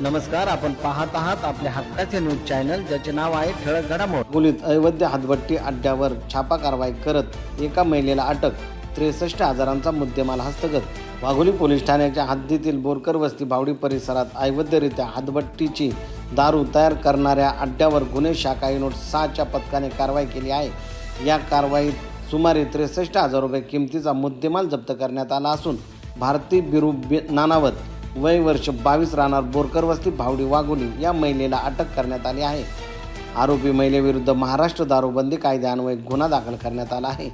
नमस्कार, आपण पाहत आहात आपल्या हक्काचे न्यूज चॅनल, ज्याचे नाव आहे ठळक घडामोडी. गुलीत अवैध हातभट्टी अड्ड्यावर छापा कारवाई करत एका महिलेला अटक. 63,000चा मुद्देमाल हस्तगत. वाघोली पोलीस ठाण्याच्या हद्दीतील बोरकर वस्ती भावडी परिसरात अवैधरित्या हातभट्टीची दारू तयार करणाऱ्या अड्ड्यावर गुन्हे शाखा युनिट 6च्या पथकाने कारवाई केली आहे. या कारवाईत सुमारे 63,000 रुपये किमतीचा मुद्देमाल जप्त करण्यात आला असून भारती बिरू नानावत, वय वर्ष 22, राहणार बोरकर वस्ती भावडी वाघोली या महिलेला अटक करण्यात आली आहे. आरोपी महिलेविरुद्ध महाराष्ट्र दारूबंदी कायद्यान्वये गुन्हा दाखल करण्यात आला आहे.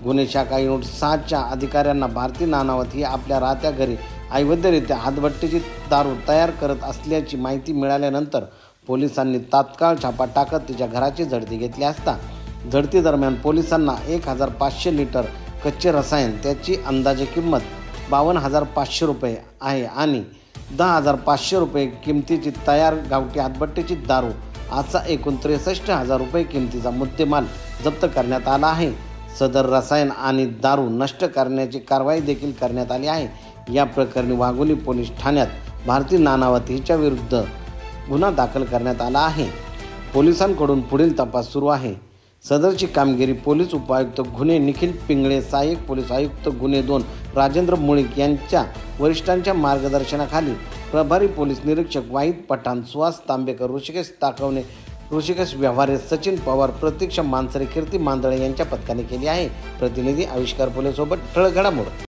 गुन्हे शाखा युनिट 6च्या अधिकाऱ्यांना भारती नानावत ही आपल्या राहत्या घरी अवैधरित्या हातभट्टीची दारू तयार करत असल्याची माहिती मिळाल्यानंतर पोलिसांनी तात्काळ छापा टाकत तिच्या घराची झडती घेतली असता झडती दरम्यान पोलिसांना 1,500 लिटर कच्चे रसायन, त्याची अंदाजे किंमत 52,500 रुपये आहे आणि 10,500 रुपये किमतीची तयार गावठी हातभट्टीची दारू असा एकूण 63,000 रुपये किमतीचा मुद्देमाल जप्त करण्यात आला आहे. सदर रसायन आणि दारू नष्ट करण्याची कारवाई देखील करण्यात आली आहे. या प्रकरणी वाघोली पोलीस ठाण्यात भारती नानावत हिच्या विरुद्ध गुन्हा दाखल करण्यात आला आहे. पोलिसांकडून पुढील तपास सुरू आहे. सदरची कामगिरी पोलीस उपायुक्त गुन्हे निखिल पिंगळे, सहाय्यक पोलीस आयुक्त गुन्हे 2 राजेंद्र मुळीक यांच्या वरिष्ठांच्या मार्गदर्शनाखाली प्रभारी पोलीस निरीक्षक वाहिद पठाण, सुहास तांबेकर, ऋषिकेश ताकवणे, ऋषिकेश व्यवहारे, सचिन पवार, प्रतीक्षा मानसरे, कीर्ती मांदळे यांच्या पथकाने केली आहे. प्रतिनिधी आविष्कार फुलेसोबत ठळक घडामोडी.